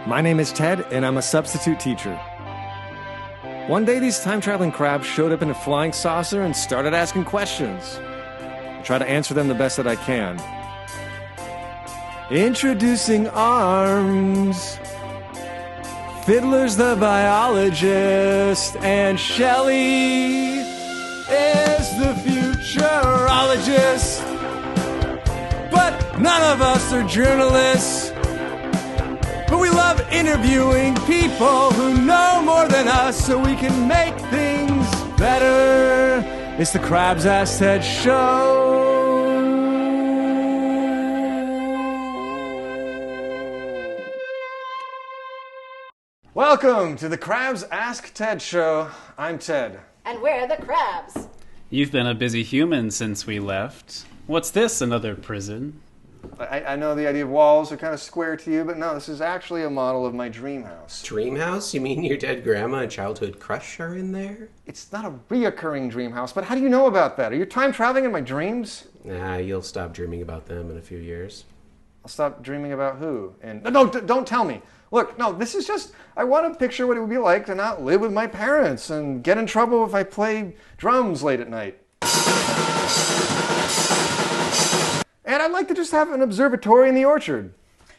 My name is Ted, and I'm a substitute teacher. One day, these time-traveling crabs showed up in a flying saucer and started asking questions. I try to answer them the best that I can. Introducing Arms. Fiddler's the biologist, and Shelly is the futurologist. But none of us are journalists. But we love interviewing people who know more than us so we can make things better. It's the Crabs Ask Ted Show. Welcome to the Crabs Ask Ted Show. I'm Ted. And we're the Crabs. You've been a busy human since we left. What's this, another prison? I know the idea of walls are kind of square to you, but no, this is actually a model of my dream house. Dream house? You mean your dead grandma and childhood crush are in there? It's not a reoccurring dream house, but how do you know about that? Are you time traveling in my dreams? Nah, you'll stop dreaming about them in a few years. I'll stop dreaming about who? And no, don't tell me. Look, no, this is just, I want to picture what it would be like to not live with my parents and get in trouble if I play drums late at night. And I'd like to just have an observatory in the orchard.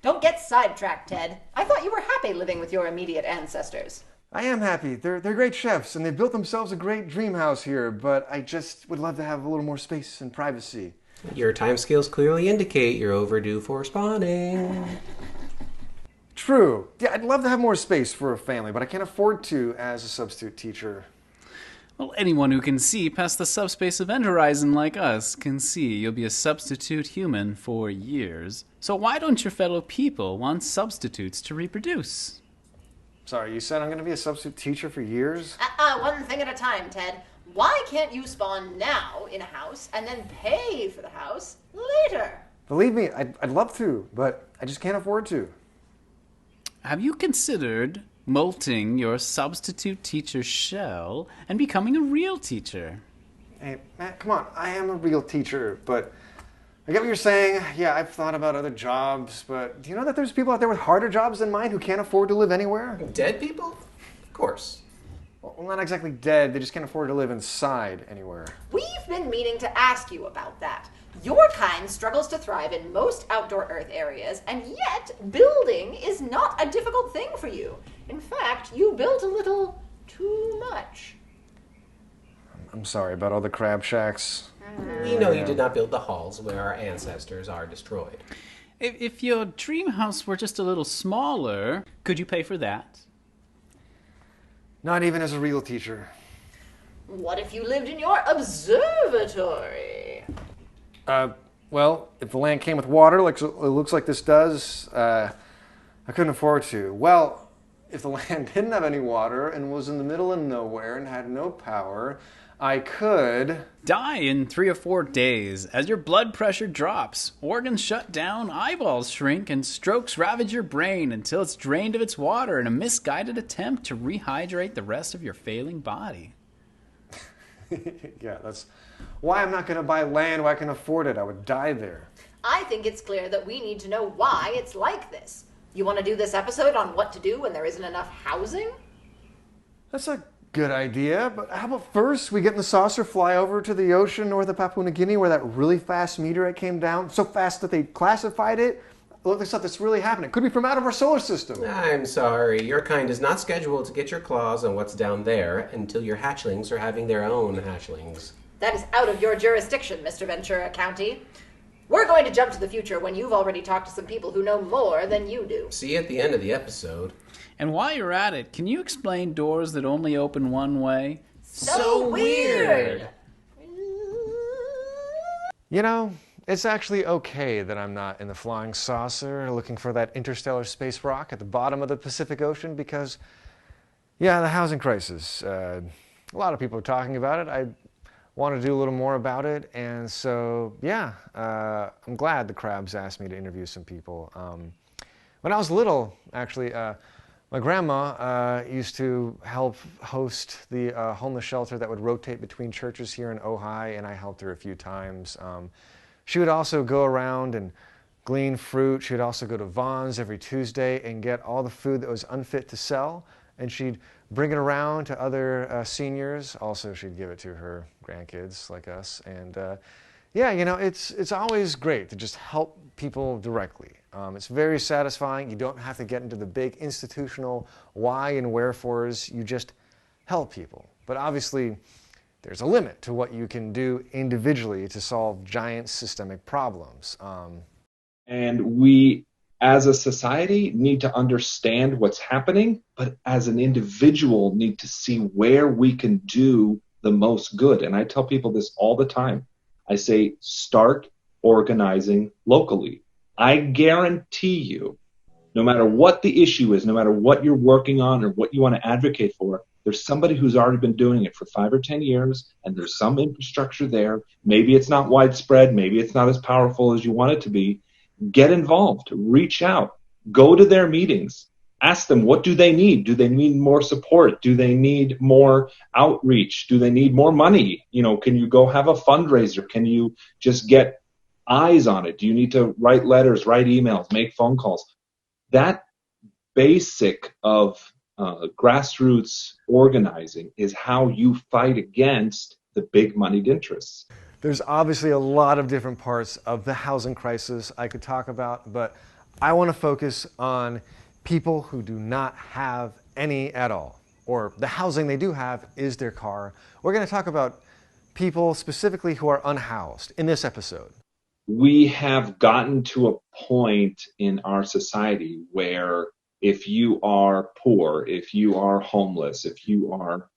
Don't get sidetracked, Ted. I thought you were happy living with your immediate ancestors. I am happy. They're great chefs, and they've built themselves a great dream house here, but I just would love to have a little more space and privacy. Your time scales clearly indicate you're overdue for spawning. True. Yeah, I'd love to have more space for a family, but I can't afford to as a substitute teacher. Well, anyone who can see past the subspace event horizon like us can see you'll be a substitute human for years. So why don't your fellow people want substitutes to reproduce? Sorry, you said I'm going to be a substitute teacher for years? One thing at a time, Ted. Why can't you spawn now in a house and then pay for the house later? Believe me, I'd love to, but I just can't afford to. Have you considered molting your substitute teacher shell and becoming a real teacher? Hey, Matt, come on. I am a real teacher, but I get what you're saying. Yeah, I've thought about other jobs, but do you know that there's people out there with harder jobs than mine who can't afford to live anywhere? Dead people? Of course. Well, not exactly dead. They just can't afford to live inside anywhere. We've been meaning to ask you about that. Your kind struggles to thrive in most outdoor Earth areas, and yet building is not a difficult thing for you. In fact, you built a little too much. I'm sorry about all the crab shacks. We know you did not build the halls where our ancestors are destroyed. If your dream house were just a little smaller, could you pay for that? Not even as a real teacher. What if you lived in your observatory? Well, if the land came with water, like it looks like this does, I couldn't afford to. Well, if the land didn't have any water and was in the middle of nowhere and had no power, I could Die in 3 or 4 days as your blood pressure drops, organs shut down, eyeballs shrink, and strokes ravage your brain until it's drained of its water in a misguided attempt to rehydrate the rest of your failing body. Yeah, that's why I'm not going to buy land where I can afford it. I would die there. I think it's clear that we need to know why it's like this. You want to do this episode on what to do when there isn't enough housing? That's a good idea, but how about first we get in the saucer, fly over to the ocean north of Papua New Guinea where that really fast meteorite came down, so fast that they classified it? Look, this stuff that's really happening. Could be from out of our solar system. I'm sorry, your kind is not scheduled to get your claws on what's down there until your hatchlings are having their own hatchlings. That is out of your jurisdiction, Mr. Ventura County. We're going to jump to the future when you've already talked to some people who know more than you do. See you at the end of the episode. And while you're at it, can you explain doors that only open one way? So weird! You know, it's actually okay that I'm not in the flying saucer looking for that interstellar space rock at the bottom of the Pacific Ocean because, yeah, the housing crisis. A lot of people are talking about it. I want to do a little more about it, and so, yeah, I'm glad the Crabs asked me to interview some people. When I was little, actually, my grandma used to help host the homeless shelter that would rotate between churches here in Ojai, and I helped her a few times. She would also go around and glean fruit. She'd also go to Vaughn's every Tuesday and get all the food that was unfit to sell, and she'd bring it around to other seniors. Also, she'd give it to her grandkids like us. And yeah, you know, it's always great to just help people directly. It's very satisfying. You don't have to get into the big institutional why and wherefores. You just help people. But obviously, there's a limit to what you can do individually to solve giant systemic problems. And we, as a society, need to understand what's happening, but as an individual, need to see where we can do the most good. And I tell people this all the time. I say, start organizing locally. I guarantee you, no matter what the issue is, no matter what you're working on or what you want to advocate for, there's somebody who's already been doing it for 5 or 10 years, and there's some infrastructure there. Maybe it's not widespread. Maybe it's not as powerful as you want it to be. Get involved. Reach out. Go to their meetings. Ask them, what do they need? Do they need more support? Do they need more outreach? Do they need more money? You know, can you go have a fundraiser? Can you just get eyes on it? Do you need to write letters, write emails, make phone calls? That basic of grassroots organizing is how you fight against the big moneyed interests. There's obviously a lot of different parts of the housing crisis I could talk about, but I want to focus on people who do not have any at all, or the housing they do have is their car. We're going to talk about people specifically who are unhoused in this episode. We have gotten to a point in our society where if you are poor, if you are homeless, if you are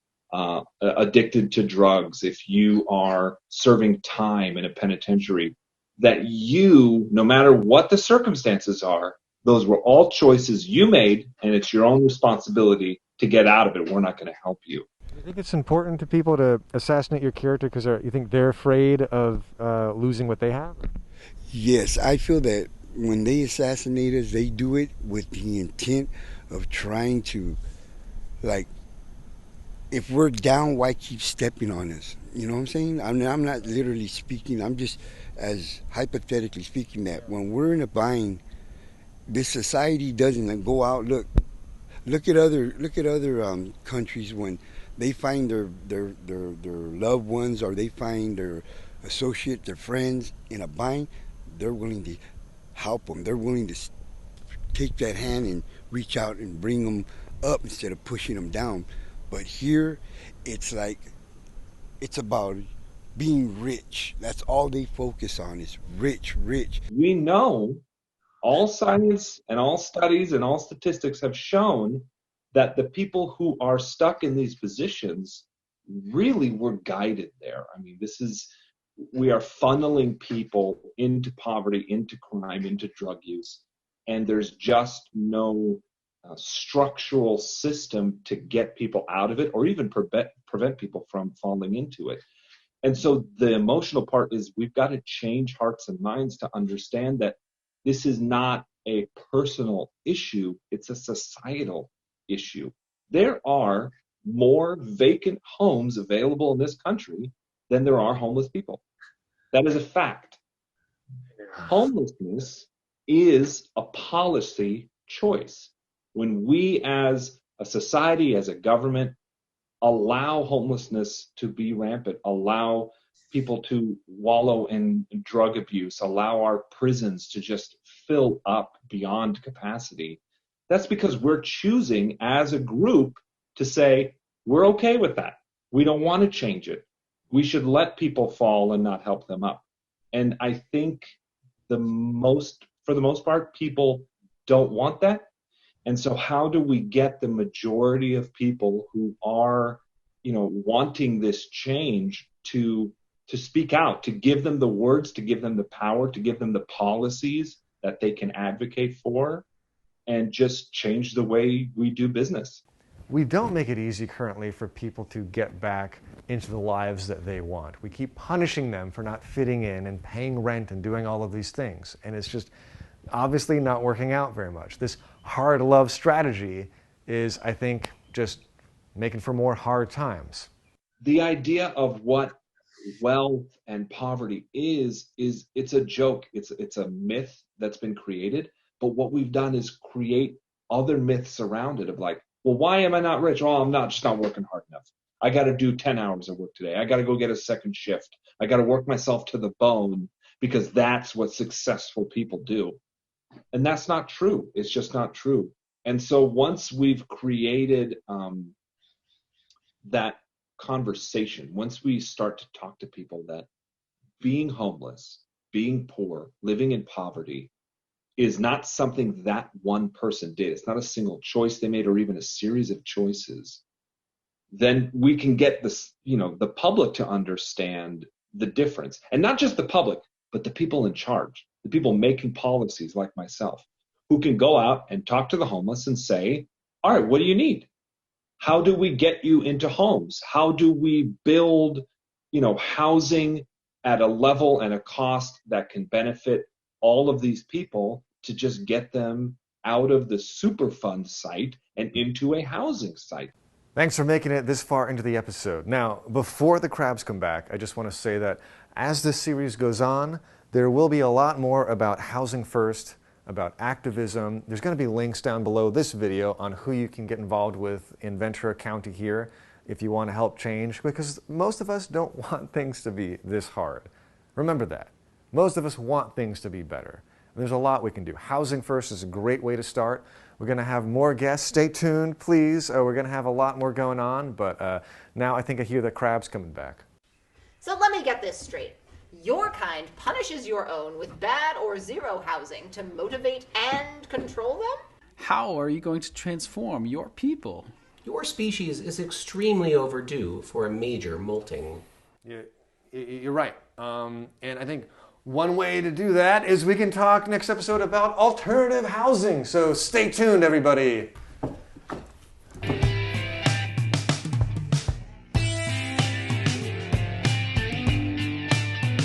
addicted to drugs, if you are serving time in a penitentiary, that you, no matter what the circumstances are, those were all choices you made, and it's your own responsibility to get out of it. We're not going to help you. Do you think it's important to people to assassinate your character because you think they're afraid of losing what they have? Yes, I feel that when they assassinate us, they do it with the intent of trying to, like, if we're down, why keep stepping on us? You know what I'm saying? I mean, I'm not literally speaking. I'm just as hypothetically speaking that when we're in a bind, this society doesn't go out. Look at other countries when they find their loved ones or they find their associate, their friends in a bind. They're willing to help them. They're willing to take that hand and reach out and bring them up instead of pushing them down. But here, it's like, it's about being rich. That's all they focus on is rich. We know all science and all studies and all statistics have shown that the people who are stuck in these positions really were guided there. I mean, we are funneling people into poverty, into crime, into drug use, and there's just no structural system to get people out of it or even prevent people from falling into it. And so the emotional part is we've got to change hearts and minds to understand that this is not a personal issue, it's a societal issue. There are more vacant homes available in this country than there are homeless people. That is a fact. Homelessness is a policy choice. When we as a society, as a government, allow homelessness to be rampant, allow people to wallow in drug abuse, allow our prisons to just fill up beyond capacity, that's because we're choosing as a group to say, we're okay with that. We don't want to change it. We should let people fall and not help them up. And I think for the most part, people don't want that. And so how do we get the majority of people who are, wanting this change to speak out, to give them the words, to give them the power, to give them the policies that they can advocate for, and just change the way we do business? We don't make it easy currently for people to get back into the lives that they want. We keep punishing them for not fitting in and paying rent and doing all of these things. And it's just obviously not working out very much. This hard love strategy is, I think, just making for more hard times. The idea of what wealth and poverty is it's a joke. It's a myth that's been created. But what we've done is create other myths around it of like, well, why am I not rich? Oh, I'm not just not working hard enough. I got to do 10 hours of work today. I got to go get a second shift. I got to work myself to the bone because that's what successful people do. And that's not true. It's just not true. And so once we've created that conversation, once we start to talk to people that being homeless, being poor, living in poverty is not something that one person did. It's not a single choice they made or even a series of choices. Then we can get this, the public to understand the difference. And not just the public, but the people in charge, the people making policies like myself, who can go out and talk to the homeless and say, all right, what do you need? How do we get you into homes? How do we build, housing at a level and a cost that can benefit all of these people to just get them out of the Superfund site and into a housing site? Thanks for making it this far into the episode. Now, before the crabs come back, I just want to say that as this series goes on, there will be a lot more about housing first, about activism. There's going to be links down below this video on who you can get involved with in Ventura County here if you want to help change, because most of us don't want things to be this hard. Remember that. Most of us want things to be better. There's a lot we can do. Housing first is a great way to start. We're going to have more guests. Stay tuned, please. We're going to have a lot more going on, but now I think I hear the crabs coming back. So let me get this straight. Your kind punishes your own with bad or zero housing to motivate and control them? How are you going to transform your people? Your species is extremely overdue for a major molting. You're right. And I think one way to do that is we can talk next episode about alternative housing. So stay tuned, everybody.